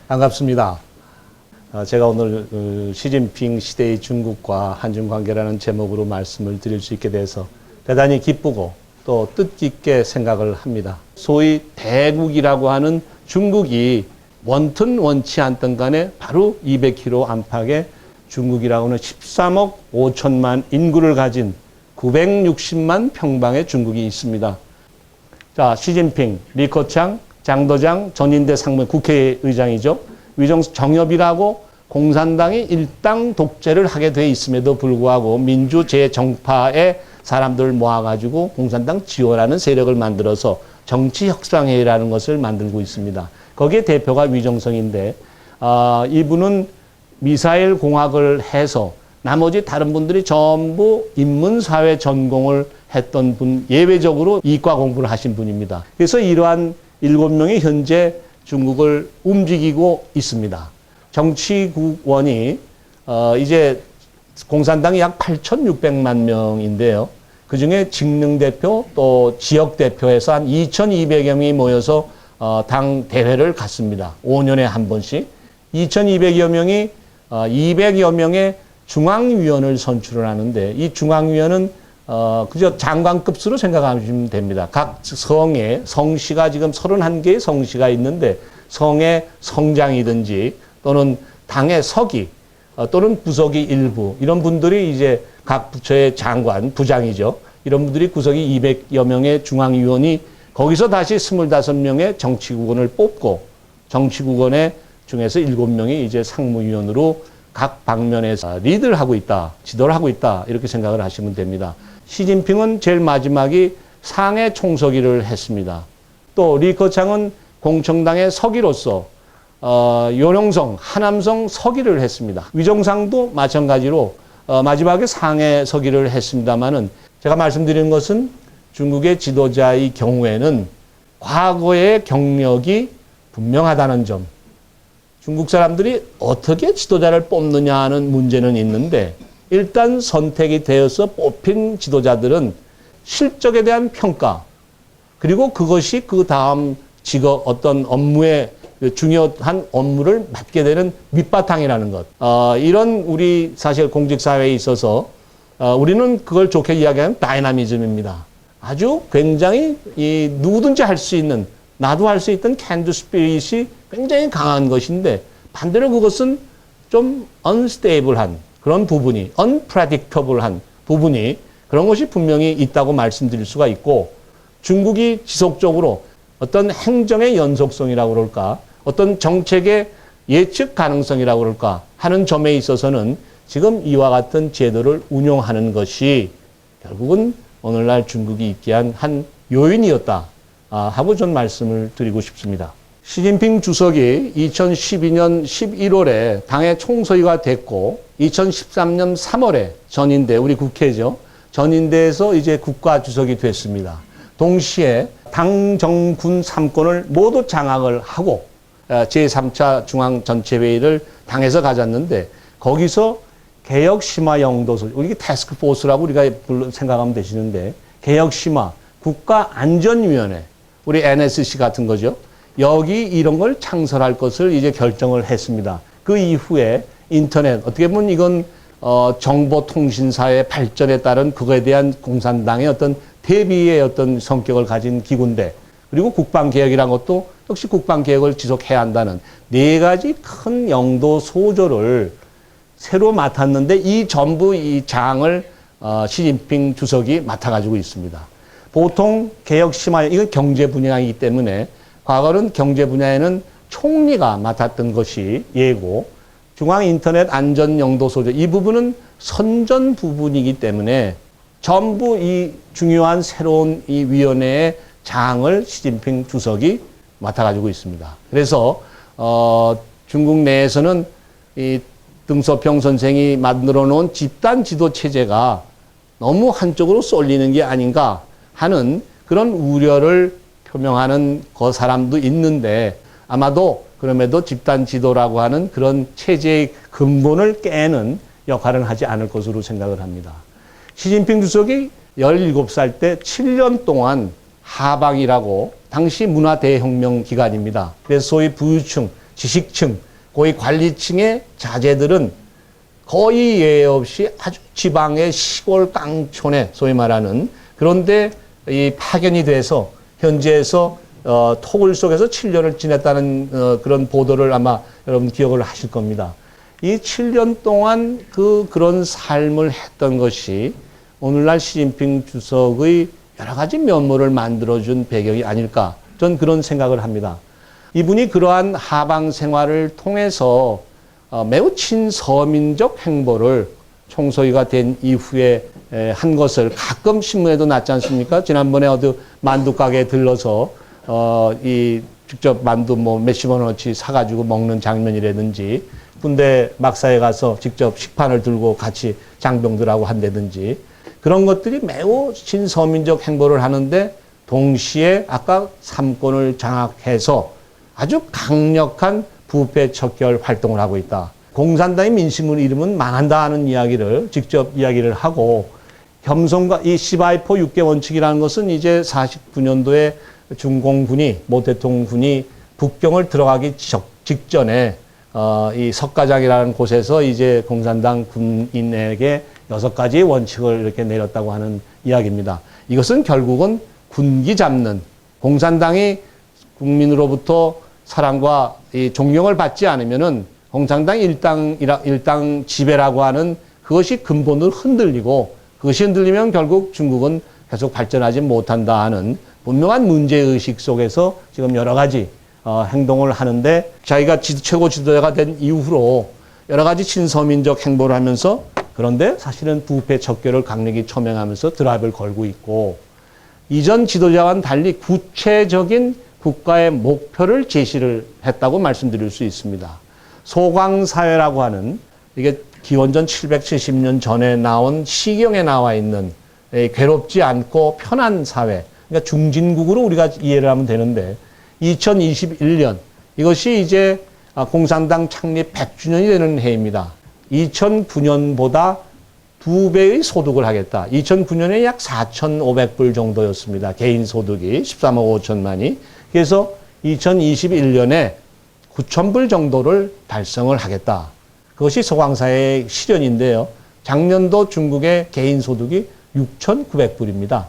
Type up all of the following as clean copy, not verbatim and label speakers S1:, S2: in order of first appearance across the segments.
S1: 반갑습니다. 제가 오늘 시진핑 시대의 중국과 한중 관계라는 제목으로 말씀을 드릴 수 있게 돼서 대단히 기쁘고 또 뜻깊게 생각을 합니다. 소위 대국이라고 하는 중국이 원튼 원치 않던 간에 바로 200km 안팎의 중국이라고 하는 13억 5천만 인구를 가진 960만 평방의 중국이 있습니다. 자, 시진핑, 리커창, 장도장, 전인대 상무 국회의장이죠. 위정 정협이라고 공산당이 일당 독재를 하게 돼 있음에도 불구하고 민주재정파의 사람들을 모아가지고 공산당 지원하는 세력을 만들어서 정치협상회의라는 것을 만들고 있습니다. 거기에 대표가 위정성인데 이분은 미사일 공학을 해서 나머지 다른 분들이 전부 인문사회 전공을 했던 분, 예외적으로 이과 공부를 하신 분입니다. 그래서 이러한 7명이 현재 중국을 움직이고 있습니다. 정치국원이 이제 공산당이 약 8,600만 명인데요. 그중에 직능대표 또 지역대표에서 한 2,200여 명이 모여서 당 대회를 갖습니다. 5년에 한 번씩. 2,200여 명이 200여 명의 중앙위원을 선출을 하는데 이 중앙위원은 그저 장관급수로 생각하시면 됩니다. 각 성에 성시가 지금 31개의 성시가 있는데 성의 성장이든지 또는 당의 서기 또는 부서기 일부 이런 분들이 이제 각 부처의 장관, 부장이죠. 이런 분들이 구석이 200여 명의 중앙위원이 거기서 다시 25명의 정치국원을 뽑고 정치국원의 중에서 7명이 이제 상무위원으로 각 방면에서 리드를 하고 있다, 지도를 하고 있다 이렇게 생각을 하시면 됩니다. 시진핑은 제일 마지막이 상해 총서기를 했습니다. 또 리커창은 공청당의 서기로서 요령성, 하남성 서기를 했습니다. 위정상도 마찬가지로 마지막에 상해 서기를 했습니다마는 제가 말씀드리는 것은 중국의 지도자의 경우에는 과거의 경력이 분명하다는 점. 중국 사람들이 어떻게 지도자를 뽑느냐 하는 문제는 있는데 일단 선택이 되어서 뽑힌 지도자들은 실적에 대한 평가 그리고 그것이 그 다음 직업 어떤 업무에 중요한 업무를 맡게 되는 밑바탕이라는 것. 이런 우리 사실 공직사회에 있어서 우리는 그걸 좋게 이야기하면 다이나미즘입니다. 아주 굉장히 누구든지 할 수 있는 나도 할 수 있던 캔두 스피릿이 굉장히 강한 것인데 반대로 그것은 좀 unstable한 그런 부분이 unpredictable한 부분이 그런 것이 분명히 있다고 말씀드릴 수가 있고 중국이 지속적으로 어떤 행정의 연속성이라고 그럴까 어떤 정책의 예측 가능성이라고 그럴까 하는 점에 있어서는 지금 이와 같은 제도를 운용하는 것이 결국은 오늘날 중국이 있게 한 요인이었다 하고 전 말씀을 드리고 싶습니다. 시진핑 주석이 2012년 11월에 당의 총서기가 됐고 2013년 3월에 전인대, 우리 국회죠. 전인대에서 이제 국가주석이 됐습니다. 동시에 당, 정, 군 3권을 모두 장악을 하고 제3차 중앙전체회의를 당에서 가졌는데 거기서 개혁심화 영도소, 이게 태스크포스라고 우리가 생각하면 되시는데 개혁심화, 국가안전위원회, 우리 NSC 같은 거죠. 여기 이런 걸 창설할 것을 이제 결정을 했습니다. 그 이후에 인터넷, 어떻게 보면 이건 정보통신사의 발전에 따른 그거에 대한 공산당의 어떤 대비의 어떤 성격을 가진 기구인데 그리고 국방개혁이란 것도 역시 국방개혁을 지속해야 한다는 4가지 큰 영도 소조를 새로 맡았는데 이 전부 이 장을 시진핑 주석이 맡아가지고 있습니다. 보통 개혁심화, 이건 경제 분야이기 때문에 과거는 경제 분야에는 총리가 맡았던 것이 예고 중앙인터넷 안전영도소조 이 부분은 선전 부분이기 때문에 전부 이 중요한 새로운 이 위원회의 장을 시진핑 주석이 맡아가지고 있습니다. 그래서 중국 내에서는 이 등소평 선생이 만들어 놓은 집단 지도 체제가 너무 한쪽으로 쏠리는 게 아닌가 하는 그런 우려를 표명하는 그 사람도 있는데 아마도 그럼에도 집단 지도라고 하는 그런 체제의 근본을 깨는 역할은 하지 않을 것으로 생각을 합니다. 시진핑 주석이 17살 때 7년 동안 하방이라고 당시 문화 대혁명 기간입니다. 그래서 소위 부유층, 지식층, 고위 관리층의 자제들은 거의 예외 없이 아주 지방의 시골 깡촌에 소위 말하는 그런데 이 파견이 돼서 현지에서 토굴 속에서 7년을 지냈다는 그런 보도를 아마 여러분 기억을 하실 겁니다. 이 7년 동안 그런 삶을 했던 것이 오늘날 시진핑 주석의 여러 가지 면모를 만들어준 배경이 아닐까, 전 그런 생각을 합니다. 이분이 그러한 하방 생활을 통해서 매우 친서민적 행보를 총서기가 된 이후에 한 것을 가끔 신문에도 났지 않습니까? 지난번에 어디 만두 가게에 들러서 이 직접 만두 뭐 몇십 원어치 사가지고 먹는 장면이라든지, 군대 막사에 가서 직접 식판을 들고 같이 장병들하고 한다든지, 그런 것들이 매우 친서민적 행보를 하는데 동시에 아까 삼권을 장악해서 아주 강력한 부패 척결 활동을 하고 있다. 공산당의 민심을 잃으면 망한다 하는 이야기를 직접 이야기를 하고, 겸손과 이 시바이포 6개 원칙이라는 것은 이제 49년도에 중공군이, 모 대통령군이 북경을 들어가기 직전에 이 석가장이라는 곳에서 이제 공산당 군인에게 6가지 원칙을 이렇게 내렸다고 하는 이야기입니다. 이것은 결국은 군기 잡는, 공산당이 국민으로부터 사랑과 이 존경을 받지 않으면은 공산당 일당 지배라고 하는 그것이 근본으로 흔들리고, 그것이 흔들리면 결국 중국은 계속 발전하지 못한다 하는 분명한 문제의식 속에서 지금 여러 가지 행동을 하는데, 자기가 최고 지도자가 된 이후로 여러 가지 친서민적 행보를 하면서, 그런데 사실은 부패 척결을 강력히 첨행하면서 드라이브를 걸고 있고, 이전 지도자와는 달리 구체적인 국가의 목표를 제시를 했다고 말씀드릴 수 있습니다. 소광사회라고 하는, 이게 기원전 770년 전에 나온 시경에 나와 있는 괴롭지 않고 편한 사회, 그러니까 중진국으로 우리가 이해를 하면 되는데, 2021년 이것이 이제 공산당 창립 100주년이 되는 해입니다. 2009년보다 2배의 소득을 하겠다. 2009년에 약 4,500불 정도였습니다. 개인 소득이 13억 5천만이. 그래서 2021년에 9,000불 정도를 달성을 하겠다. 그것이 소광사의 실현인데요. 작년도 중국의 개인 소득이 6,900불입니다.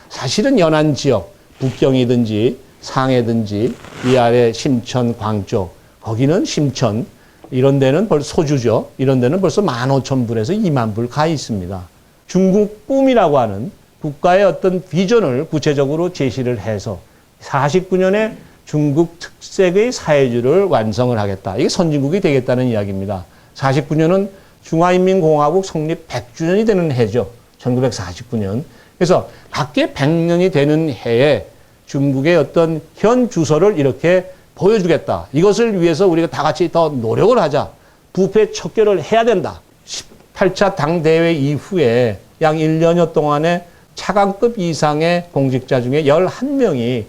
S1: 사실은 연안 지역, 북경이든지 상해든지 이 아래 심천, 광쪽, 거기는 심천, 이런 데는 벌써 소주죠. 이런 데는 벌써 15,000불에서 20,000불 가 있습니다. 중국 꿈이라고 하는 국가의 어떤 비전을 구체적으로 제시를 해서 49년에 중국 특색의 사회주의를 완성을 하겠다. 이게 선진국이 되겠다는 이야기입니다. 49년은 중화인민공화국 성립 100주년이 되는 해죠. 1949년. 그래서 각계 100년이 되는 해에 중국의 어떤 현 주소를 이렇게 보여주겠다. 이것을 위해서 우리가 다 같이 더 노력을 하자. 부패 척결을 해야 된다. 18차 당대회 이후에 약 1년여 동안에 차관급 이상의 공직자 중에 11명이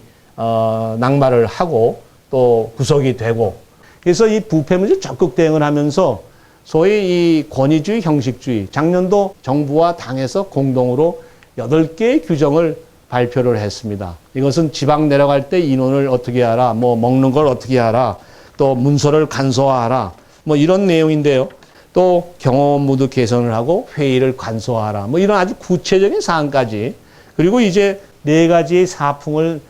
S1: 낙마를 하고 또 구속이 되고, 그래서 이 부패 문제 적극 대응을 하면서 소위 이 권위주의, 형식주의, 작년도 정부와 당에서 공동으로 8개의 규정을 발표를 했습니다. 이것은 지방 내려갈 때 인원을 어떻게 하라, 뭐 먹는 걸 어떻게 하라, 또 문서를 간소화하라, 뭐 이런 내용인데요. 또 경호 모두 개선을 하고 회의를 간소화하라, 뭐 이런 아주 구체적인 사항까지. 그리고 이제 4가지의 사풍을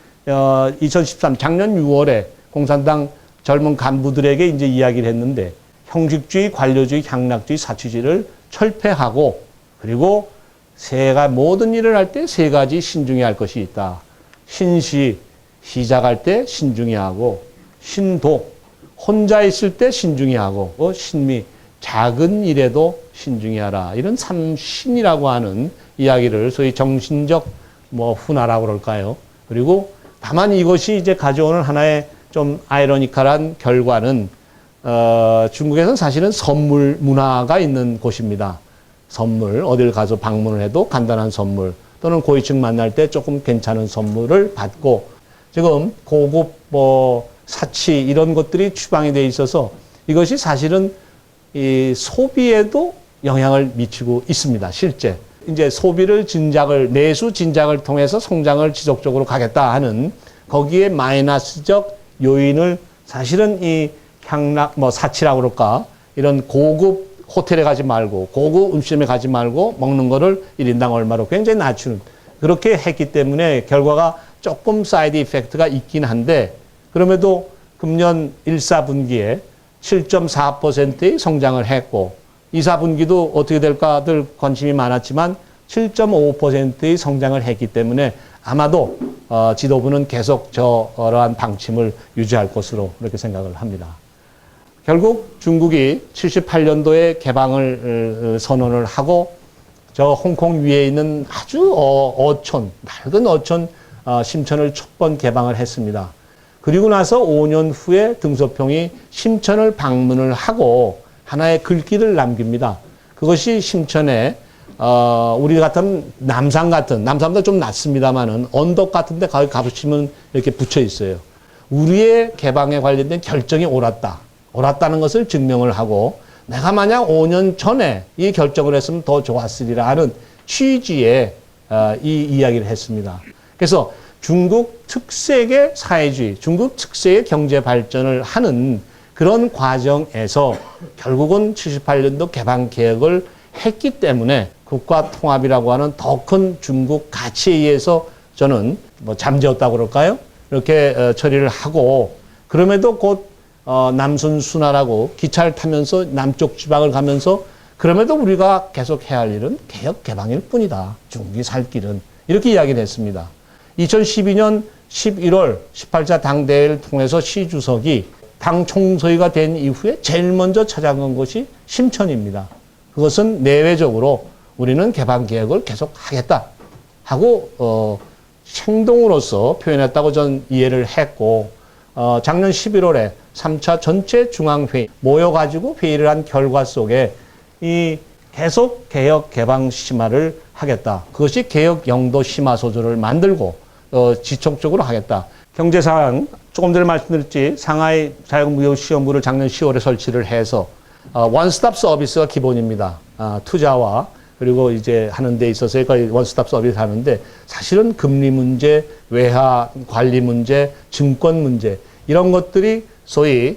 S1: 2013 작년 6월에 공산당 젊은 간부들에게 이제 이야기를 했는데, 형식주의, 관료주의, 향락주의, 사치주의를 철폐하고, 그리고 모든 일을 할 때 3가지 신중히 할 것이 있다. 신시, 시작할 때 신중히 하고, 신독, 혼자 있을 때 신중히 하고, 신미, 작은 일에도 신중히 하라. 이런 3신이라고 하는 이야기를 소위 정신적 훈화라고 그럴까요? 그리고 다만 이것이 이제 가져오는 하나의 좀 아이러니컬한 결과는 중국에서는 사실은 선물 문화가 있는 곳입니다. 선물, 어딜 가서 방문을 해도 간단한 선물, 또는 고위층 만날 때 조금 괜찮은 선물을 받고, 지금 고급 사치 이런 것들이 추방이 돼 있어서 이것이 사실은 이 소비에도 영향을 미치고 있습니다. 실제 이제 소비를 내수 진작을 통해서 성장을 지속적으로 가겠다 하는 거기에 마이너스적 요인을 사실은 이 사치라고 그럴까? 이런 고급 호텔에 가지 말고, 고급 음식점에 가지 말고, 먹는 거를 1인당 얼마로 굉장히 낮추는, 그렇게 했기 때문에 결과가 조금 사이드 이펙트가 있긴 한데, 그럼에도 금년 1, 4분기에 7.4%의 성장을 했고, 2, 4분기도 어떻게 될까들 관심이 많았지만 7.5%의 성장을 했기 때문에 아마도 지도부는 계속 저러한 방침을 유지할 것으로 그렇게 생각을 합니다. 결국 중국이 78년도에 개방을 선언을 하고 저 홍콩 위에 있는 아주 낡은 어촌 심천을 첫 번 개방을 했습니다. 그리고 나서 5년 후에 등소평이 심천을 방문을 하고 하나의 글귀를 남깁니다. 그것이 심천에 우리 같은 남산보다 좀 낮습니다만은 언덕 같은데 거기 가보시면 이렇게 붙여 있어요. 우리의 개방에 관련된 결정이 옳았다는 것을 증명을 하고 내가 만약 5년 전에 이 결정을 했으면 더 좋았으리라 하는 취지의 이 이야기를 했습니다. 그래서 중국 특색의 사회주의, 중국 특색의 경제 발전을 하는 그런 과정에서 결국은 78년도 개방 개혁을 했기 때문에 국가 통합이라고 하는 더 큰 중국 가치에 의해서 저는 잠재웠다고 그럴까요? 이렇게 처리를 하고 그럼에도 곧 남순순하라고 기차를 타면서 남쪽 지방을 가면서 그럼에도 우리가 계속 해야 할 일은 개혁 개방일 뿐이다. 중국이 살 길은. 이렇게 이야기를 했습니다. 2012년 11월 18차 당대회를 통해서 시 주석이 당 총서기가 된 이후에 제일 먼저 찾아간 것이 심천입니다. 그것은 내외적으로 우리는 개방 개혁을 계속 하겠다 하고 행동으로서 표현했다고 전 이해를 했고 작년 11월에 3차 전체 중앙회의 모여가지고 회의를 한 결과 속에 이 계속 개혁 개방 심화를 하겠다. 그것이 개혁 영도 심화 소조를 만들고 지속적으로 하겠다. 경제상황 조금 전에 말씀드렸지 상하이 자유무역시험부를 작년 10월에 설치를 해서 원스톱 서비스가 기본입니다. 투자와 그리고 이제 하는 데 있어서 거의 원스톱 서비스 하는데 사실은 금리 문제, 외화 관리 문제, 증권 문제 이런 것들이 소위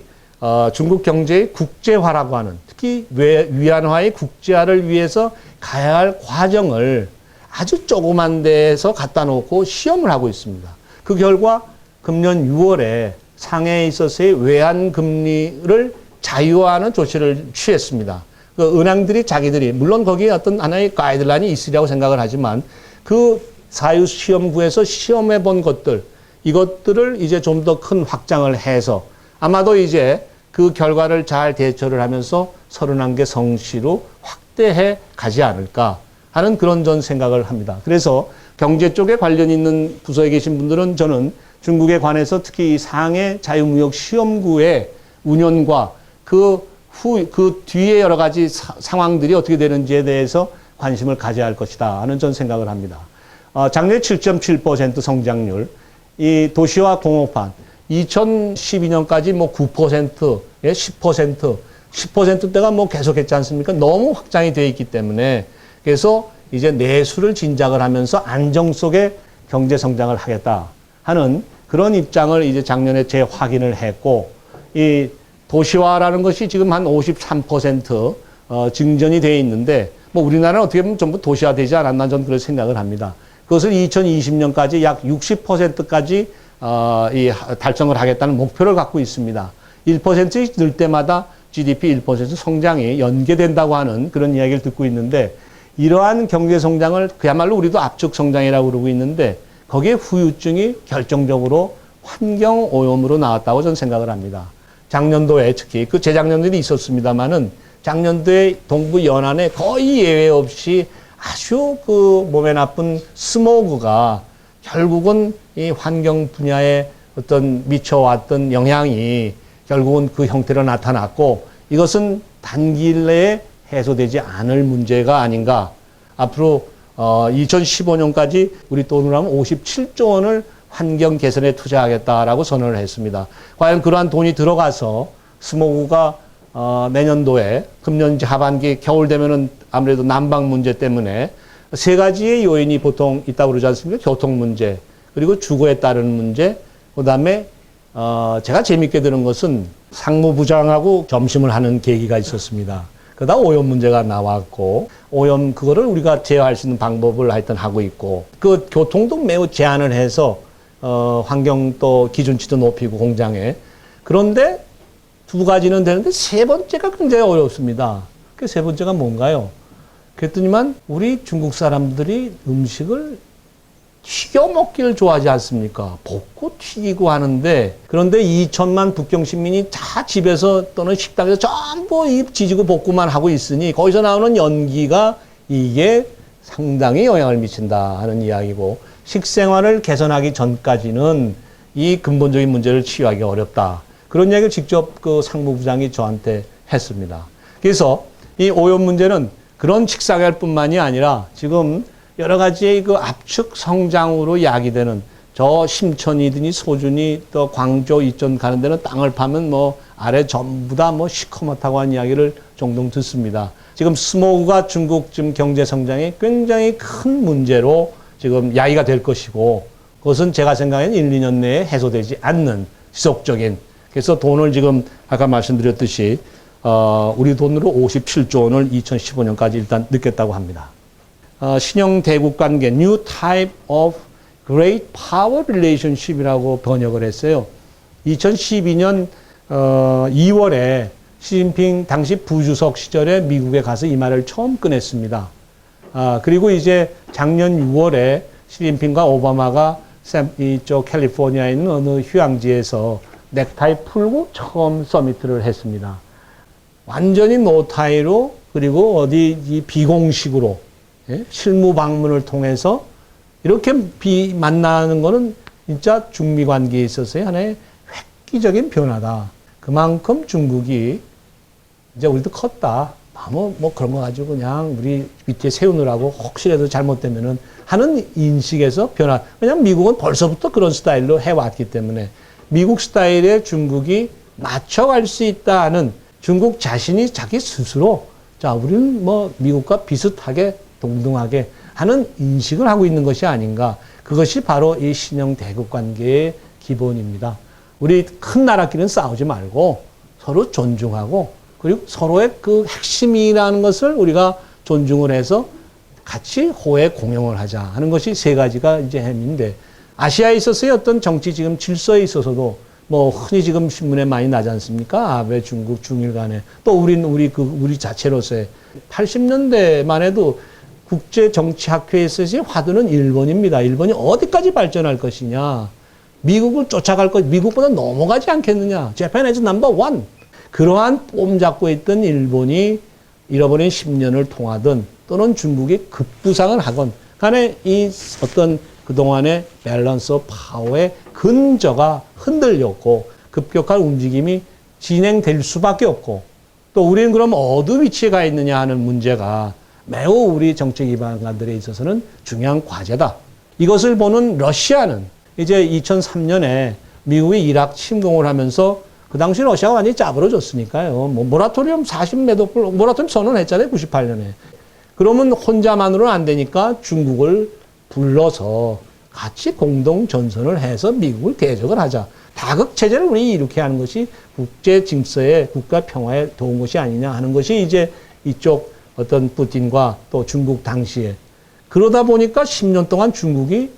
S1: 중국 경제의 국제화라고 하는 특히 위안화의 국제화를 위해서 가야 할 과정을 아주 조그만 데에서 갖다 놓고 시험을 하고 있습니다. 그 결과 금년 6월에 상해에 있어서의 외환 금리를 자유화하는 조치를 취했습니다. 그 은행들이 자기들이 물론 거기에 어떤 하나의 가이드라인이 있으리라고 생각을 하지만 그 사유시험구에서 시험해 본 것들 이것들을 이제 좀 더 큰 확장을 해서 아마도 이제 그 결과를 잘 대처를 하면서 31개 성시로 확대해 가지 않을까 하는 그런 전 생각을 합니다. 그래서 경제 쪽에 관련 있는 부서에 계신 분들은 저는 중국에 관해서 특히 상해 자유무역 시험구의 운영과 그 뒤에 여러 가지 상황들이 어떻게 되는지에 대해서 관심을 가져야 할 것이다 하는 전 생각을 합니다. 작년 7.7% 성장률, 이 도시와 공업화, 2012년까지 9%에 10%대가 계속했지 않습니까? 너무 확장이 되어 있기 때문에 그래서 이제 내수를 진작을 하면서 안정 속에 경제 성장을 하겠다 하는 그런 입장을 이제 작년에 재확인을 했고 이 도시화라는 것이 지금 한 53% 증전이 되어 있는데 우리나라는 어떻게 보면 전부 도시화되지 않았나 저는 그런 생각을 합니다. 그것을 2020년까지 약 60%까지 달성을 하겠다는 목표를 갖고 있습니다. 1%씩 늘 때마다 GDP 1% 성장이 연계된다고 하는 그런 이야기를 듣고 있는데 이러한 경제 성장을 그야말로 우리도 압축 성장이라고 그러고 있는데 거기에 후유증이 결정적으로 환경 오염으로 나왔다고 저는 생각을 합니다. 작년도에 특히 그 재작년도에도 있었습니다만은 작년도에 동부 연안에 거의 예외 없이 아주 그 몸에 나쁜 스모그가 결국은 이 환경 분야에 어떤 미쳐왔던 영향이 결국은 그 형태로 나타났고 이것은 단기일 내에 해소되지 않을 문제가 아닌가. 앞으로 2015년까지 우리 돈으로 하면 57조 원을 환경 개선에 투자하겠다라고 선언을 했습니다. 과연 그러한 돈이 들어가서 스모그가 내년도에 금년 하반기 겨울 되면은 아무래도 난방 문제 때문에 세 가지의 요인이 보통 있다고 그러지 않습니까? 교통 문제, 그리고 주거에 따른 문제, 그다음에 제가 재밌게 들은 것은 상무부장하고 점심을 하는 계기가 있었습니다. 그러다 오염 문제가 나왔고, 오염 그거를 우리가 제어할 수 있는 방법을 하여튼 하고 있고, 그 교통도 매우 제한을 해서 환경 또 기준치도 높이고 공장에. 그런데 두 가지는 되는데 세 번째가 굉장히 어렵습니다. 그 세 번째가 뭔가요? 그랬더니만 우리 중국 사람들이 음식을 튀겨 먹기를 좋아하지 않습니까? 볶고 튀기고 하는데, 그런데 2천만 북경 시민이 다 집에서 또는 식당에서 전부 이 지지고 볶고만 하고 있으니 거기서 나오는 연기가 이게 상당히 영향을 미친다 하는 이야기고, 식생활을 개선하기 전까지는 이 근본적인 문제를 치유하기 어렵다. 그런 이야기를 직접 그 상무부장이 저한테 했습니다. 그래서 이 오염 문제는 그런 식생활 뿐만이 아니라 지금 여러 가지의 그 압축 성장으로 야기되는 저 심천이든지 소준이 또 광주 이쪽 가는 데는 땅을 파면 뭐 아래 전부 다 뭐 시커멓다고 하는 이야기를 종종 듣습니다. 지금 스모그가 중국 지금 경제 성장에 굉장히 큰 문제로 지금 야기가 될 것이고, 그것은 제가 생각에는 1, 2년 내에 해소되지 않는 지속적인, 그래서 돈을 지금 아까 말씀드렸듯이 우리 돈으로 57조 원을 2015년까지 일단 넣겠다고 합니다. 신형 대국 관계, New Type of Great Power Relationship이라고 번역을 했어요. 2012년 2월에 시진핑 당시 부주석 시절에 미국에 가서 이 말을 처음 꺼냈습니다. 그리고 이제 작년 6월에 시진핑과 오바마가 이쪽 캘리포니아에 있는 어느 휴양지에서 넥타이 풀고 처음 서미트를 했습니다. 완전히 노타이로, 그리고 어디 이 비공식으로, 예? 실무 방문을 통해서 이렇게 만나는 거는 진짜 중미 관계에 있어서의 하나의 획기적인 변화다. 그만큼 중국이 이제 우리도 컸다. 뭐 그런 거 가지고 그냥 우리 밑에 세우느라고 혹시라도 잘못되면은 하는 인식에서 변화. 왜냐하면 미국은 벌써부터 그런 스타일로 해왔기 때문에 미국 스타일에 중국이 맞춰갈 수 있다는 중국 자신이 자기 스스로 자, 우리는 뭐 미국과 비슷하게 동등하게 하는 인식을 하고 있는 것이 아닌가. 그것이 바로 이 신형 대국 관계의 기본입니다. 우리 큰 나라끼리는 싸우지 말고 서로 존중하고, 그리고 서로의 그 핵심이라는 것을 우리가 존중을 해서 같이 호혜 공용을 하자 하는 것이 세 가지가 이제 핵인데, 아시아에 있어서의 어떤 정치 지금 질서에 있어서도 뭐 흔히 지금 신문에 많이 나지 않습니까? 아베 중국 중일 간에, 또 우리 자체로서의 80년대만 해도 국제 정치학회에서의 화두는 일본입니다. 일본이 어디까지 발전할 것이냐, 미국을 쫓아갈 것, 미국보다 넘어가지 않겠느냐, Japan is number one. 그러한 뽐 잡고 있던 일본이 잃어버린 10년을 통하든 또는 중국이 급부상을 하건 간에 이 어떤 그동안의 밸런스 오브 파워의 근저가 흔들렸고 급격한 움직임이 진행될 수밖에 없고, 또 우리는 그럼 어느 위치에 가 있느냐 하는 문제가 매우 우리 정책 기반관들에 있어서는 중요한 과제다. 이것을 보는 러시아는 이제 2003년에 미국이 이라크 침공을 하면서 그 당시 러시아가 완전히 짜부러졌으니까요. 뭐 모라토리엄 40몇 불 모라토리엄 선언했잖아요. 98년에. 그러면 혼자만으로는 안 되니까 중국을 불러서 같이 공동 전선을 해서 미국을 대적을 하자. 다극 체제를 우리 이렇게 하는 것이 국제 질서에 국가 평화에 도운 것이 아니냐 하는 것이 이제 이쪽 어떤 푸틴과 또 중국 당시에. 그러다 보니까 10년 동안 중국이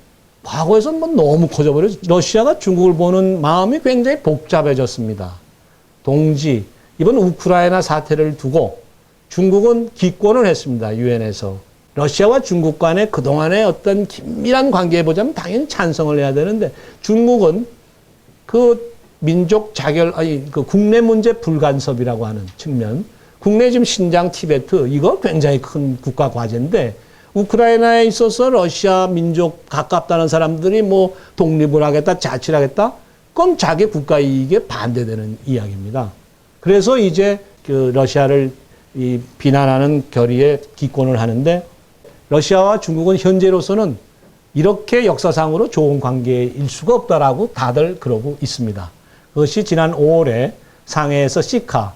S1: 과거에서 뭐 너무 커져버려서 러시아가 중국을 보는 마음이 굉장히 복잡해졌습니다. 동지, 이번 우크라이나 사태를 두고 중국은 기권을 했습니다. 유엔에서. 러시아와 중국 간의 그동안의 어떤 긴밀한 관계에 보자면 당연히 찬성을 해야 되는데, 중국은 그 민족 자결, 그 국내 문제 불간섭이라고 하는 측면, 국내 지금 신장, 티베트, 이거 굉장히 큰 국가 과제인데, 우크라이나에 있어서 러시아 민족 가깝다는 사람들이 뭐 독립을 하겠다, 자치를 하겠다? 그건 자기 국가 이익에 반대되는 이야기입니다. 그래서 이제 그 러시아를 비난하는 결의에 기권을 하는데, 러시아와 중국은 현재로서는 이렇게 역사상으로 좋은 관계일 수가 없다라고 다들 그러고 있습니다. 그것이 지난 5월에 상해에서 시카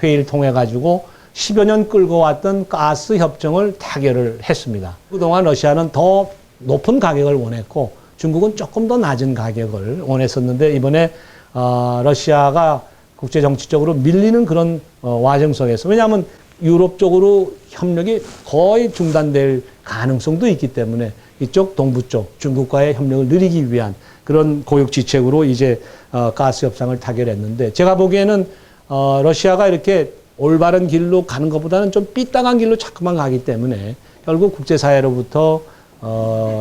S1: 회의를 통해 가지고 10여 년 끌고 왔던 가스 협정을 타결을 했습니다. 그동안 러시아는 더 높은 가격을 원했고 중국은 조금 더 낮은 가격을 원했었는데, 이번에 러시아가 국제 정치적으로 밀리는 그런 와정 속에서, 왜냐하면 유럽 쪽으로 협력이 거의 중단될 가능성도 있기 때문에 이쪽 동부 쪽 중국과의 협력을 늘리기 위한 그런 고육지책으로 이제 가스 협상을 타결했는데, 제가 보기에는 러시아가 이렇게 올바른 길로 가는 것보다는 좀 삐딱한 길로 자꾸만 가기 때문에 결국 국제사회로부터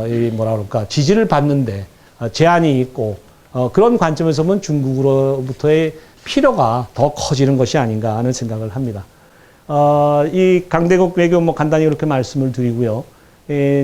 S1: 이 뭐라 그럴까, 지지를 받는데 제한이 있고, 그런 관점에서 보면 중국으로부터의 필요가 더 커지는 것이 아닌가 하는 생각을 합니다. 이 강대국 외교 뭐 간단히 그렇게 말씀을 드리고요.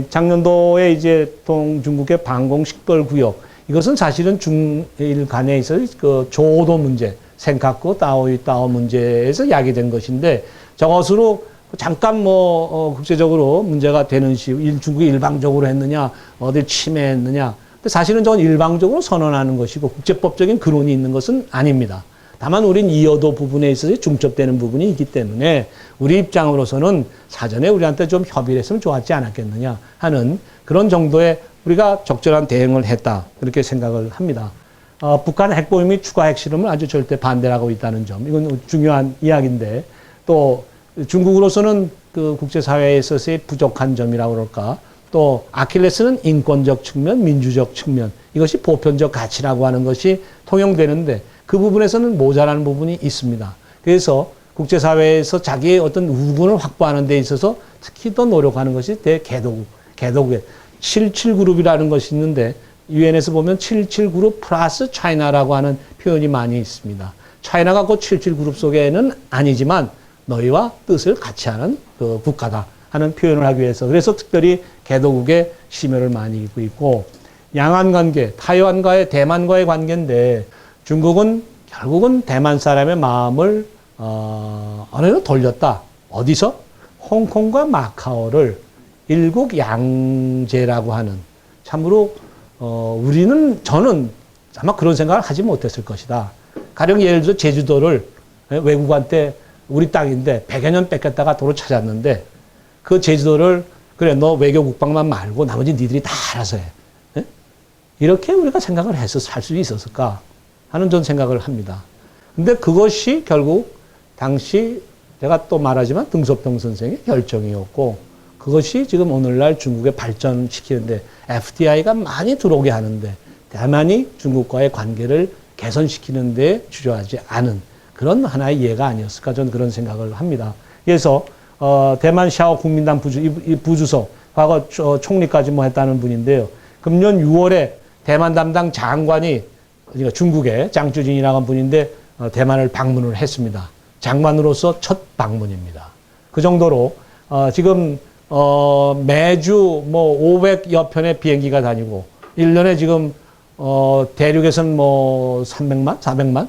S1: 작년도에 이제 동중국의 방공식별 구역, 이것은 사실은 중일 간에 있어 그 조도 문제, 센카쿠 따오 문제에서 야기된 것인데, 저것으로 잠깐 국제적으로 문제가 되는 중국이 일방적으로 했느냐, 어딜 침해했느냐. 근데 사실은 저건 일방적으로 선언하는 것이고 국제법적인 근원이 있는 것은 아닙니다. 다만 우린 이어도 부분에 있어서 중첩되는 부분이 있기 때문에 우리 입장으로서는 사전에 우리한테 좀 협의를 했으면 좋았지 않았겠느냐 하는 그런 정도의 우리가 적절한 대응을 했다, 그렇게 생각을 합니다. 북한 핵보유 및 추가 핵실험을 아주 절대 반대를 하고 있다는 점, 이건 중요한 이야기인데, 또 중국으로서는 그 국제사회에 있어서의 부족한 점이라고 그럴까, 또 아킬레스는 인권적 측면, 민주적 측면, 이것이 보편적 가치라고 하는 것이 통용되는데 그 부분에서는 모자라는 부분이 있습니다. 그래서 국제사회에서 자기의 어떤 우군을 확보하는 데 있어서 특히 더 노력하는 것이 개도국의 77그룹이라는 것이 있는데, 유엔에서 보면 77그룹 플러스 차이나라고 하는 표현이 많이 있습니다. 차이나가 그 77그룹 속에는 아니지만 너희와 뜻을 같이 하는 그 국가다 하는 표현을 하기 위해서, 그래서 특별히 개도국의 심혈을 많이 입고 있고, 양안 관계, 타이완과의 대만과의 관계인데, 중국은 결국은 대만 사람의 마음을 어느 정도 돌렸다. 어디서? 홍콩과 마카오를 일국 양제라고 하는, 참으로 저는 아마 그런 생각을 하지 못했을 것이다. 가령 예를 들어 제주도를 외국한테 우리 땅인데 100여 년 뺏겼다가 도로 찾았는데, 그 제주도를 그래 너 외교 국방만 말고 나머지 니들이 다 알아서 해. 네? 이렇게 우리가 생각을 해서 살 수 있었을까 하는 전 생각을 합니다. 근데 그것이 결국 당시 제가 또 말하지만 등소평 선생의 결정이었고, 그것이 지금 오늘날 중국에 발전시키는데 FDI가 많이 들어오게 하는데 대만이 중국과의 관계를 개선시키는 데 주저하지 않은 그런 하나의 예가 아니었을까, 저는 그런 생각을 합니다. 그래서 대만 샤오 국민당 부주석, 과거 총리까지 했다는 분인데요. 금년 6월에 대만 담당 장관이, 그러니까 중국의 장주진이라고 하는 분인데 대만을 방문을 했습니다. 장관으로서 첫 방문입니다. 그 정도로 지금 매주 500여 편의 비행기가 다니고 1년에 지금 대륙에서는 300만, 400만,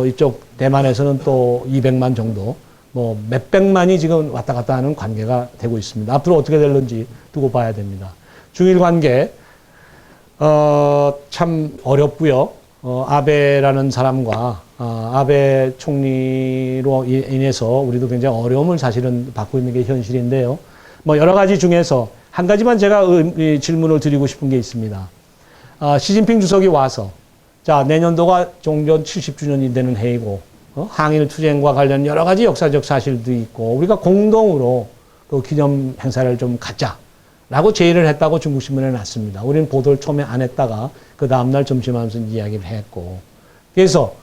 S1: 이쪽 대만에서는 또 200만 정도, 몇백만이 지금 왔다 갔다 하는 관계가 되고 있습니다. 앞으로 어떻게 될는지 두고 봐야 됩니다. 중일 관계, 참 어렵고요. 아베라는 사람과, 아베 총리로 인해서 우리도 굉장히 어려움을 사실은 받고 있는 게 현실인데요. 여러 가지 중에서 한 가지만 제가 질문을 드리고 싶은 게 있습니다. 시진핑 주석이 와서, 자, 내년도가 종전 70주년이 되는 해이고, 항일 투쟁과 관련 여러 가지 역사적 사실도 있고, 우리가 공동으로 그 기념 행사를 좀 갖자라고 제의를 했다고 중국 신문에 났습니다. 우리는 보도를 처음에 안 했다가 그 다음날 점심하면서 이야기를 했고, 그래서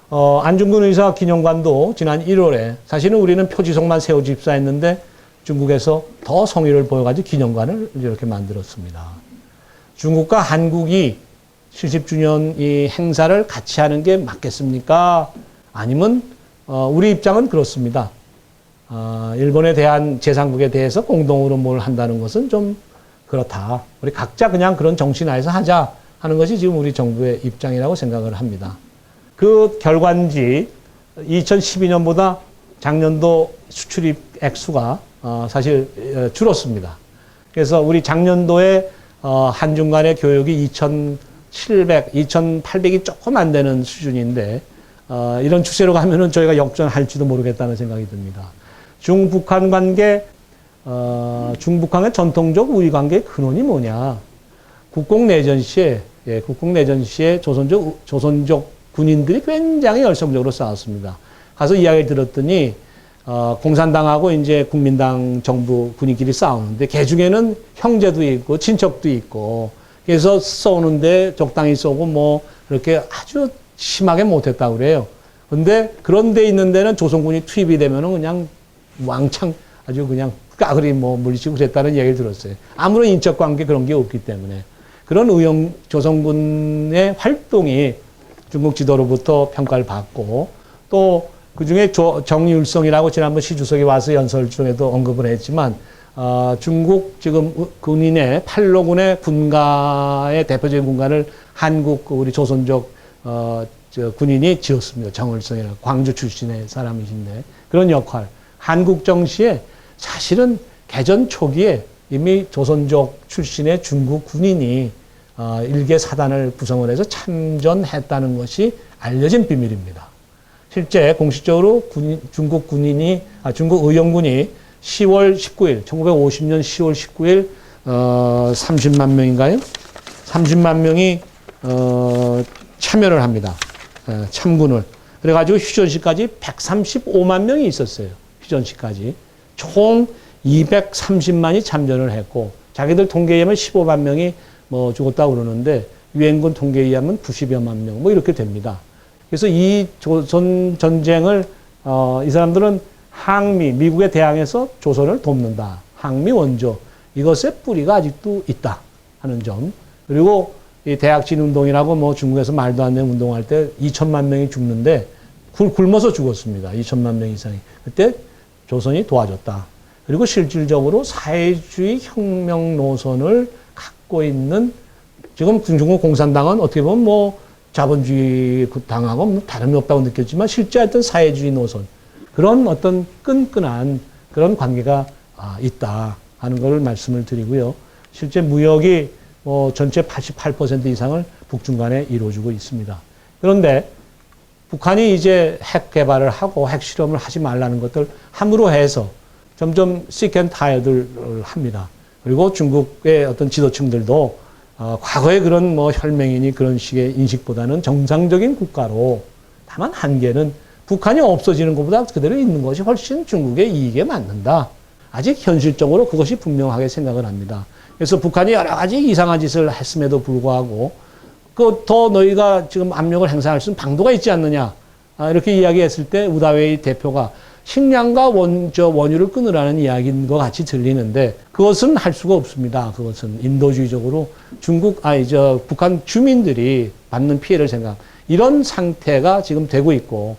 S1: 안중근 의사 기념관도 지난 1월에 사실은 우리는 표지석만 세우지 입사했는데 중국에서 더 성의를 보여가지고 기념관을 이렇게 만들었습니다. 중국과 한국이 70주년 이 행사를 같이 하는 게 맞겠습니까? 아니면 우리 입장은 그렇습니다. 일본에 대한 제3국에 대해서 공동으로 뭘 한다는 것은 좀 그렇다. 우리 각자 그냥 그런 정신 하에서 하자 하는 것이 지금 우리 정부의 입장이라고 생각을 합니다. 그 결과인지 2012년보다 작년도 수출입 액수가 사실 줄었습니다. 그래서 우리 작년도에 한중 간의 교역이 2,800이 조금 안 되는 수준인데, 이런 추세로 가면은 저희가 역전할지도 모르겠다는 생각이 듭니다. 중북한 관계, 중북한의 전통적 우위 관계의 근원이 뭐냐? 국공내전 시에 조선족 군인들이 굉장히 열성적으로 싸웠습니다. 가서 이야기를 들었더니 공산당하고 이제 국민당 정부 군인끼리 싸우는데 그 중에는 형제도 있고 친척도 있고 그래서 쏘는데 적당히 쏘고 뭐 그렇게 아주 심하게 못했다고 그래요. 근데 그런 데 있는 데는 조선군이 투입이 되면은 그냥 왕창 아주 그냥 까그리 뭐 물리치고 그랬다는 얘기를 들었어요. 아무런 인적 관계 그런 게 없기 때문에. 그런 조선군의 활동이 중국 지도로부터 평가를 받고 또 그중에 정율성이라고 지난번 시주석이 와서 연설 중에도 언급을 했지만 중국 지금 군인의 팔로군의 군가의 대표적인 군가를 한국 우리 조선족 군인이 지었습니다. 정율성이라고 광주 출신의 사람이신데 그런 역할. 한국 정시에 사실은 개전 초기에 이미 조선족 출신의 중국 군인이 일개 사단을 구성을 해서 참전했다는 것이 알려진 비밀입니다. 실제 공식적으로 중국 의용군이 10월 19일, 1950년 10월 19일 30만 명인가요? 30만 명이 참여를 합니다. 참군을. 그래가지고 휴전시까지 135만 명이 있었어요. 휴전시까지. 총 230만이 참전을 했고 자기들 통계에 의하면 15만 명이 뭐 죽었다고 그러는데 유엔군 통계에 의하면 90여만 명 뭐 이렇게 됩니다. 그래서 이 조선 전쟁을 이 사람들은 미국에 대항해서 조선을 돕는다. 항미 원조 이것의 뿌리가 아직도 있다 하는 점. 그리고 이 대학진 운동이라고 뭐 중국에서 말도 안 되는 운동할 때 2천만 명이 죽는데 굶어서 죽었습니다. 2천만 명 이상이. 그때 조선이 도와줬다. 그리고 실질적으로 사회주의 혁명 노선을 갖고 있는 지금 중국 공산당은 어떻게 보면 뭐 자본주의 당하고 뭐 다름이 없다고 느꼈지만 실제 어떤 사회주의 노선 그런 어떤 끈끈한 그런 관계가 있다 하는 걸 말씀을 드리고요. 실제 무역이 뭐 전체 88% 이상을 북중간에 이루어주고 있습니다. 그런데 북한이 이제 핵 개발을 하고 핵 실험을 하지 말라는 것들 함으로 해서 점점 sick and tired를 합니다. 그리고 중국의 어떤 지도층들도 과거의 그런 뭐 혈맹이니 그런 식의 인식보다는 정상적인 국가로 다만 한계는 북한이 없어지는 것보다 그대로 있는 것이 훨씬 중국의 이익에 맞는다. 아직 현실적으로 그것이 분명하게 생각을 합니다. 그래서 북한이 여러 가지 이상한 짓을 했음에도 불구하고 더 너희가 지금 압력을 행사할 수 있는 방도가 있지 않느냐. 이렇게 이야기했을 때 우다웨이 대표가 식량과 원유를 끊으라는 이야기인 것 같이 들리는데 그것은 할 수가 없습니다. 그것은 인도주의적으로 북한 주민들이 받는 피해를 이런 상태가 지금 되고 있고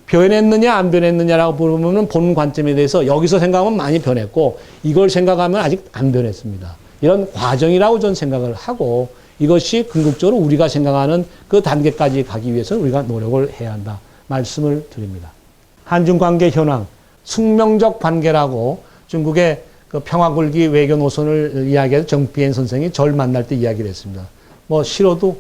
S1: 변했느냐 안 변했느냐라고 보면 본 관점에 대해서 여기서 생각하면 많이 변했고 이걸 생각하면 아직 안 변했습니다. 이런 과정이라고 저는 생각을 하고 이것이 궁극적으로 우리가 생각하는 그 단계까지 가기 위해서는 우리가 노력을 해야 한다. 말씀을 드립니다. 한중 관계 현황, 숙명적 관계라고 중국의 그 평화굴기 외교 노선을 이야기해서 정비엔 선생이 절 만날 때 이야기를 했습니다. 뭐 싫어도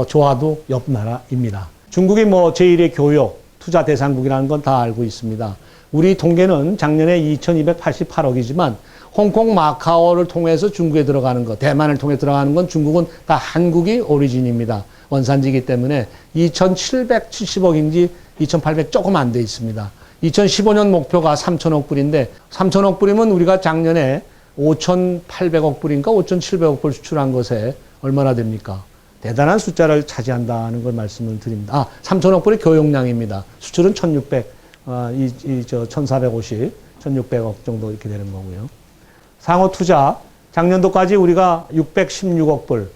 S1: 좋아도 옆 나라입니다. 중국이 뭐 제1의 교역, 투자 대상국이라는 건 다 알고 있습니다. 우리 통계는 작년에 2288억이지만 홍콩, 마카오를 통해서 중국에 들어가는 것, 대만을 통해 들어가는 건 중국은 다 한국이 오리진입니다. 원산지이기 때문에 2770억인지 2800 조금 안 돼 있습니다. 2015년 목표가 3천억 불인데 3천억 불이면 우리가 작년에 5,800억 불인가 5,700억 불 수출한 것에 얼마나 됩니까? 대단한 숫자를 차지한다는 걸 말씀을 드립니다. 3천억 불이 교역량입니다. 수출은 1,450, 1,600억 정도 이렇게 되는 거고요. 상호 투자, 작년도까지 우리가 616억 불,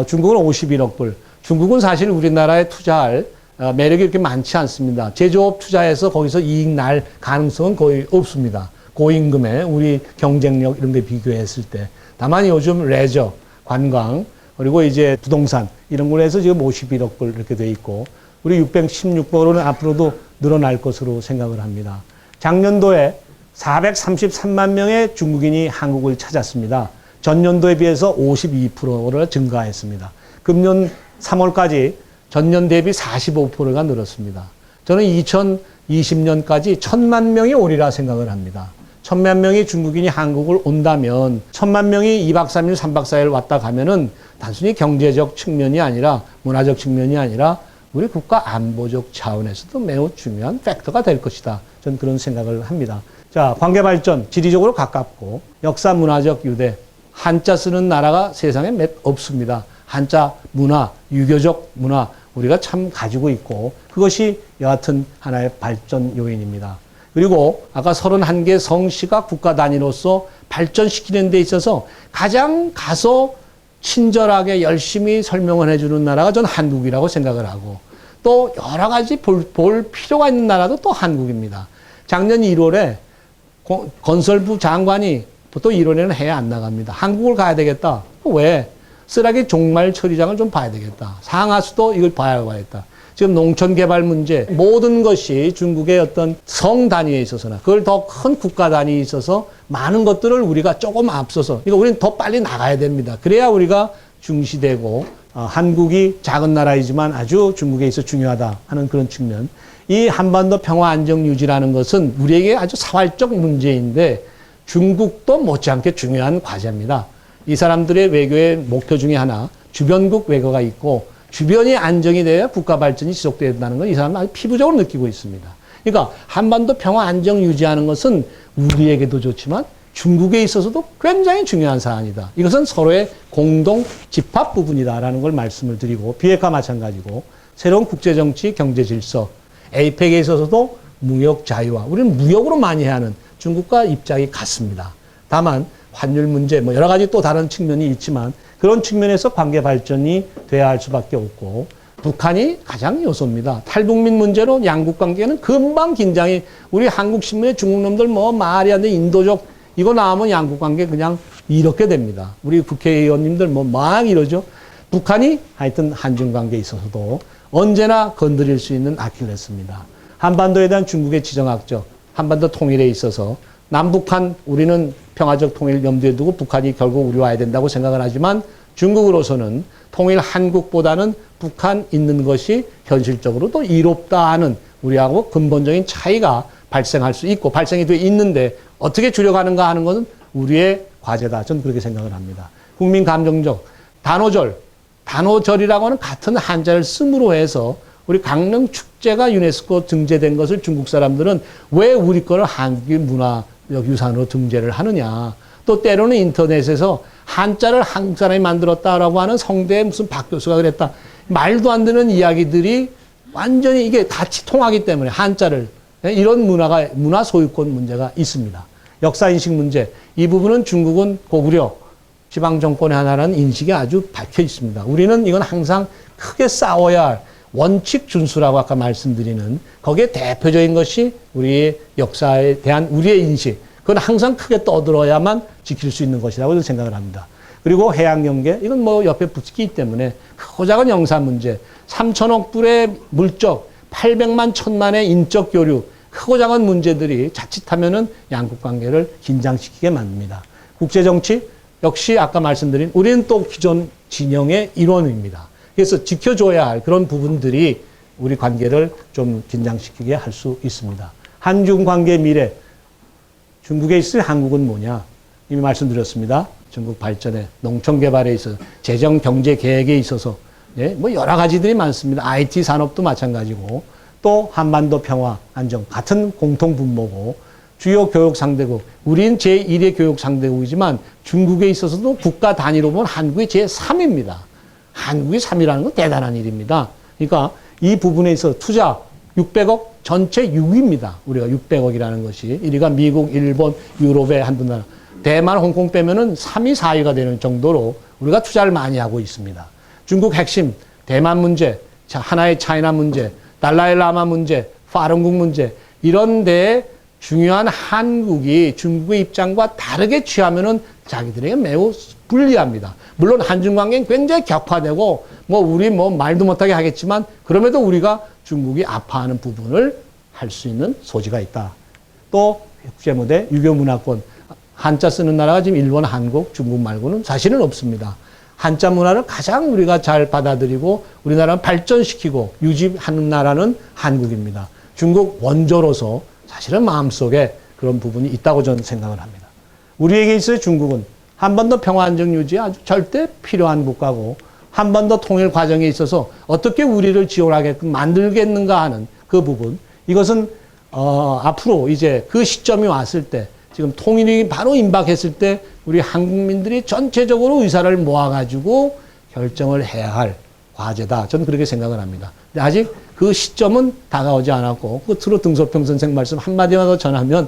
S1: 중국은 51억 불. 중국은 사실 우리나라에 투자할 매력이 이렇게 많지 않습니다. 제조업 투자해서 거기서 이익 날 가능성은 거의 없습니다. 고임금에 우리 경쟁력 이런 데 비교했을 때. 다만 요즘 레저, 관광, 그리고 이제 부동산 이런 걸로 해서 지금 51억 불 이렇게 돼 있고 우리 616억으로는 앞으로도 늘어날 것으로 생각을 합니다. 작년도에 433만 명의 중국인이 한국을 찾았습니다. 전년도에 비해서 52%를 증가했습니다. 금년 3월까지 전년 대비 45%가 늘었습니다. 저는 2020년까지 1,000만 명이 오리라 생각을 합니다. 1,000만 명이 중국인이 한국을 온다면 1,000만 명이 2박 3일, 3박 4일 왔다 가면은 단순히 경제적 측면이 아니라 문화적 측면이 아니라 우리 국가 안보적 차원에서도 매우 중요한 팩터가 될 것이다. 저는 그런 생각을 합니다. 자, 관계 발전, 지리적으로 가깝고 역사 문화적 유대, 한자 쓰는 나라가 세상에 몇 없습니다. 한자 문화, 유교적 문화 우리가 참 가지고 있고 그것이 여하튼 하나의 발전 요인입니다. 그리고 아까 31개 성씨가 국가 단위로서 발전시키는 데 있어서 가장 가서 친절하게 열심히 설명을 해주는 나라가 전 한국이라고 생각을 하고 또 여러 가지 볼 필요가 있는 나라도 또 한국입니다. 작년 1월에 건설부 장관이 보통 1월에는 해외 안 나갑니다. 한국을 가야 되겠다. 왜? 쓰레기 종말 처리장을 좀 봐야 되겠다. 상하수도 이걸 봐야겠다. 지금 농촌 개발 문제 모든 것이 중국의 어떤 성 단위에 있어서나 그걸 더 큰 국가 단위에 있어서 많은 것들을 우리가 조금 앞서서 그러니까 우리는 더 빨리 나가야 됩니다. 그래야 우리가 중시되고 한국이 작은 나라이지만 아주 중국에 있어 중요하다 하는 그런 측면. 이 한반도 평화 안정 유지라는 것은 우리에게 아주 사활적 문제인데 중국도 못지않게 중요한 과제입니다. 이 사람들의 외교의 목표 중에 하나 주변국 외교가 있고 주변이 안정이 돼야 국가 발전이 지속된다는 걸 이 사람은 아주 피부적으로 느끼고 있습니다. 그러니까 한반도 평화 안정 유지하는 것은 우리에게도 좋지만 중국에 있어서도 굉장히 중요한 사안이다. 이것은 서로의 공동 집합 부분이다라는 걸 말씀을 드리고 비핵화 마찬가지고 새로운 국제정치 경제 질서 에이펙에 있어서도 무역 자유화 우리는 무역으로 많이 해야 하는 중국과 입장이 같습니다. 다만 환율 문제 뭐 여러 가지 또 다른 측면이 있지만 그런 측면에서 관계 발전이 돼야 할 수밖에 없고 북한이 가장 요소입니다. 탈북민 문제로 양국 관계는 금방 긴장이 우리 한국 신문에 중국 놈들 뭐 말이 안 돼 인도적 이거 나오면 양국 관계 그냥 이렇게 됩니다. 우리 국회의원님들 뭐 막 이러죠. 북한이 하여튼 한중 관계에 있어서도 언제나 건드릴 수 있는 아킬레스입니다. 한반도에 대한 중국의 지정학적 한반도 통일에 있어서 남북한 우리는 평화적 통일 염두에 두고 북한이 결국 우리 와야 된다고 생각을 하지만 중국으로서는 통일 한국보다는 북한 있는 것이 현실적으로 또 이롭다 하는 우리하고 근본적인 차이가 발생할 수 있고 발생이 돼 있는데 어떻게 줄여가는가 하는 것은 우리의 과제다. 저는 그렇게 생각을 합니다. 국민 감정적 단오절이라고 하는 같은 한자를 씀으로 해서 우리 강릉 축제가 유네스코 등재된 것을 중국 사람들은 왜 우리 거를 한국의 문화적 유산으로 등재를 하느냐. 또 때로는 인터넷에서 한자를 한국 사람이 만들었다라고 하는 성대에 무슨 박 교수가 그랬다. 말도 안 되는 이야기들이 완전히 이게 같이 통하기 때문에 한자를 이런 문화 소유권 문제가 있습니다. 역사인식 문제. 이 부분은 중국은 고구려 지방정권의 하나라는 인식이 아주 밝혀 있습니다. 우리는 이건 항상 크게 싸워야 할 원칙 준수라고 아까 말씀드리는 거기에 대표적인 것이 우리의 역사에 대한 우리의 인식. 그건 항상 크게 떠들어야만 지킬 수 있는 것이라고 생각을 합니다. 그리고 해양경계, 이건 뭐 옆에 붙기 때문에 크고 작은 영사 문제, 3천억 불의 물적, 800만 천만의 인적 교류, 크고 작은 문제들이 자칫하면은 양국 관계를 긴장시키게 만듭니다. 국제정치, 역시 아까 말씀드린 우리는 또 기존 진영의 일원입니다. 그래서 지켜줘야 할 그런 부분들이 우리 관계를 좀 긴장시키게 할 수 있습니다. 한중 관계 미래, 중국에 있을 한국은 뭐냐? 이미 말씀드렸습니다. 중국 발전에, 농촌 개발에 있어서, 재정 경제 계획에 있어서, 뭐 여러 가지들이 많습니다. IT 산업도 마찬가지고, 또 한반도 평화, 안정, 같은 공통 분모고, 주요 교육 상대국, 우린 제1의 교육 상대국이지만 중국에 있어서도 국가 단위로 보면 한국이 제3입니다. 한국이 3이라는 건 대단한 일입니다. 그러니까 이 부분에 있어서 투자 600억 전체 6위입니다. 우리가 600억이라는 것이. 1위가 미국, 일본, 유럽의 한두 나라. 대만, 홍콩 빼면은 3위, 4위가 되는 정도로 우리가 투자를 많이 하고 있습니다. 중국 핵심, 대만 문제, 하나의 차이나 문제, 달라이라마 문제, 파룬궁 문제, 이런 데에 중요한 한국이 중국의 입장과 다르게 취하면은 자기들에게 매우 불리합니다. 물론 한중 관계는 굉장히 격화되고 우리 말도 못하게 하겠지만 그럼에도 우리가 중국이 아파하는 부분을 할 수 있는 소지가 있다. 또 국제무대, 유교 문화권, 한자 쓰는 나라가 지금 일본, 한국, 중국 말고는 사실은 없습니다. 한자 문화를 가장 우리가 잘 받아들이고 우리나라를 발전시키고 유지하는 나라는 한국입니다. 중국 원조로서 사실은 마음속에 그런 부분이 있다고 저는 생각을 합니다. 우리에게 있어서 중국은 한반도 평화 안정 유지에 아주 절대 필요한 국가고 한반도 통일 과정에 있어서 어떻게 우리를 지원하게끔 만들겠는가 하는 그 부분. 이것은 앞으로 이제 그 시점이 왔을 때, 지금 통일이 바로 임박했을 때 우리 한국민들이 전체적으로 의사를 모아가지고 결정을 해야 할 과제다. 저는 그렇게 생각을 합니다. 근데 아직 그 시점은 다가오지 않았고, 끝으로 등소평 선생 말씀 한마디만 더 전하면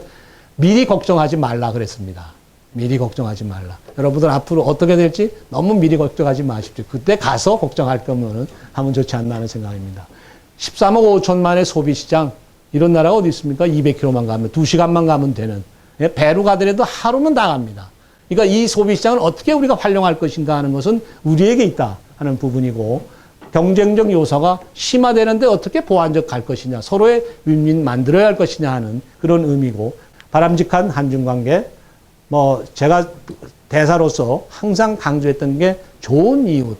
S1: 미리 걱정하지 말라 그랬습니다. 미리 걱정하지 말라. 여러분들 앞으로 어떻게 될지 너무 미리 걱정하지 마십시오. 그때 가서 걱정할 거면 하면 좋지 않나 하는 생각입니다. 13억 5천만의 소비시장, 이런 나라가 어디 있습니까? 200km만 가면, 2시간만 가면 되는. 배로 가더라도 하루면 다 갑니다. 그러니까 이 소비시장을 어떻게 우리가 활용할 것인가 하는 것은 우리에게 있다 하는 부분이고, 경쟁적 요소가 심화되는데 어떻게 보완적 갈 것이냐, 서로의 윈윈 만들어야 할 것이냐 하는 그런 의미고, 바람직한 한중관계, 제가 대사로서 항상 강조했던 게 좋은 이웃,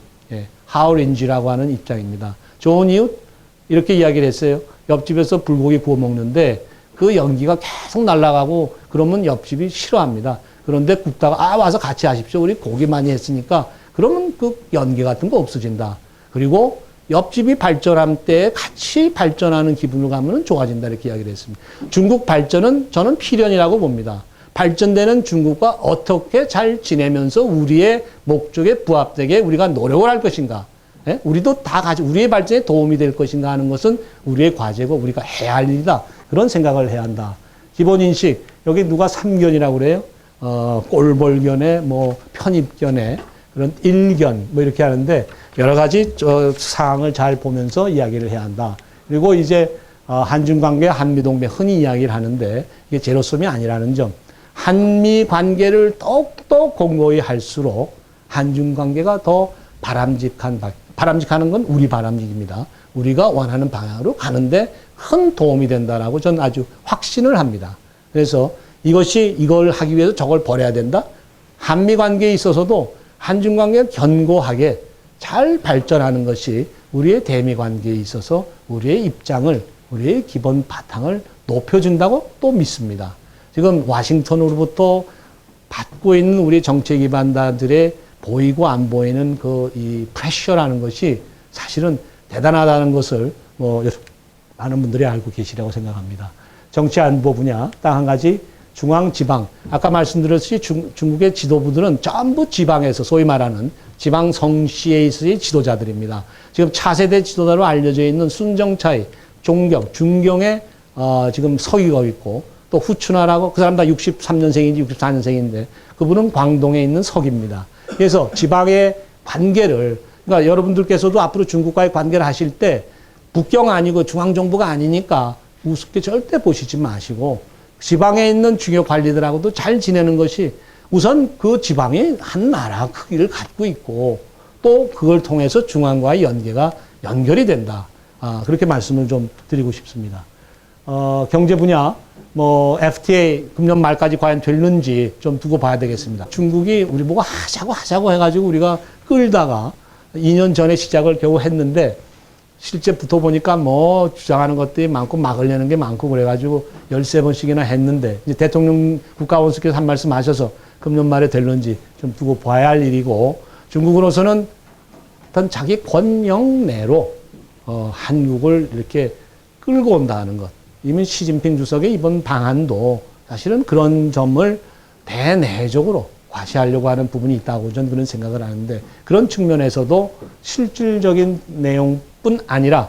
S1: 하우린지라고 하는 입장입니다. 좋은 이웃, 이렇게 이야기를 했어요. 옆집에서 불고기 구워 먹는데 그 연기가 계속 날아가고 그러면 옆집이 싫어합니다. 그런데 굽다가 와서 같이 하십시오. 우리 고기 많이 했으니까. 그러면 그 연기 같은 거 없어진다. 그리고 옆집이 발전할 때 같이 발전하는 기분을 가면 좋아진다. 이렇게 이야기를 했습니다. 중국 발전은 저는 필연이라고 봅니다. 발전되는 중국과 어떻게 잘 지내면서 우리의 목적에 부합되게 우리가 노력을 할 것인가. 우리도 다 같이 우리의 발전에 도움이 될 것인가 하는 것은 우리의 과제고 우리가 해야 할 일이다. 그런 생각을 해야 한다. 기본 인식. 여기 누가 삼견이라고 그래요? 꼴볼견에 편입견에 그런 일견 이렇게 하는데 여러 가지 사항을 잘 보면서 이야기를 해야 한다. 그리고 이제 한중 관계, 한미 동맹 흔히 이야기를 하는데 이게 제로섬이 아니라는 점. 한미 관계를 더욱더 공고히 할수록 한중 관계가 더 바람직하는 건 우리 바람직입니다. 우리가 원하는 방향으로 가는데 큰 도움이 된다라고 저는 아주 확신을 합니다. 그래서 이걸 하기 위해서 저걸 버려야 된다? 한미 관계에 있어서도 한중 관계가 견고하게 잘 발전하는 것이 우리의 대미 관계에 있어서 우리의 입장을, 우리의 기본 바탕을 높여준다고 또 믿습니다. 지금 와싱턴으로부터 받고 있는 우리 정책 기반자들의 보이고 안 보이는 이 프레셔라는 것이 사실은 대단하다는 것을 많은 분들이 알고 계시라고 생각합니다. 정치 안보 분야 딱 한 가지 중앙 지방. 아까 말씀드렸듯이 중국의 지도부들은 전부 지방에서 소위 말하는 지방 성시에 있어의 지도자들입니다. 지금 차세대 지도자로 알려져 있는 순정차이, 종경, 중경에 지금 서기가 있고 또 후춘하라고 그 사람 다 63년생인지 64년생인데 그분은 광동에 있는 석입니다. 그래서 지방의 관계를 그러니까 여러분들께서도 앞으로 중국과의 관계를 하실 때 북경 아니고 중앙정부가 아니니까 우습게 절대 보시지 마시고 지방에 있는 중요 관리들하고도 잘 지내는 것이 우선 그 지방이 한 나라 크기를 갖고 있고 또 그걸 통해서 중앙과의 연결이 된다. 그렇게 말씀을 좀 드리고 싶습니다. 경제 분야, FTA 금년 말까지 과연 될는지 좀 두고 봐야 되겠습니다. 중국이 우리 보고 하자고 해가지고 우리가 끌다가 2년 전에 시작을 겨우 했는데 실제 붙어보니까 주장하는 것들이 많고 막으려는 게 많고 그래가지고 13번씩이나 했는데 이제 대통령 국가원수께서 한 말씀 하셔서 금년 말에 될는지 좀 두고 봐야 할 일이고 중국으로서는 어떤 자기 권영 내로 한국을 이렇게 끌고 온다는 것. 이미 시진핑 주석의 이번 방안도 사실은 그런 점을 대내적으로 과시하려고 하는 부분이 있다고 저는 그런 생각을 하는데 그런 측면에서도 실질적인 내용뿐 아니라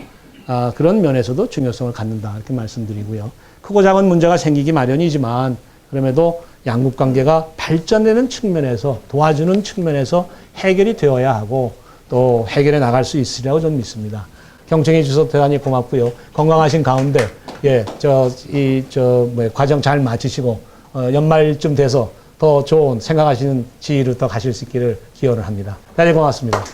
S1: 그런 면에서도 중요성을 갖는다 이렇게 말씀드리고요. 크고 작은 문제가 생기기 마련이지만 그럼에도 양국 관계가 발전되는 측면에서 도와주는 측면에서 해결이 되어야 하고 또 해결해 나갈 수 있으리라고 저는 믿습니다. 경청해 주셔서 대단히 고맙고요. 건강하신 가운데 과정 잘 마치시고 연말쯤 돼서 더 좋은 생각하시는 지위로 더 가실 수 있기를 기원을 합니다. 대단히 고맙습니다.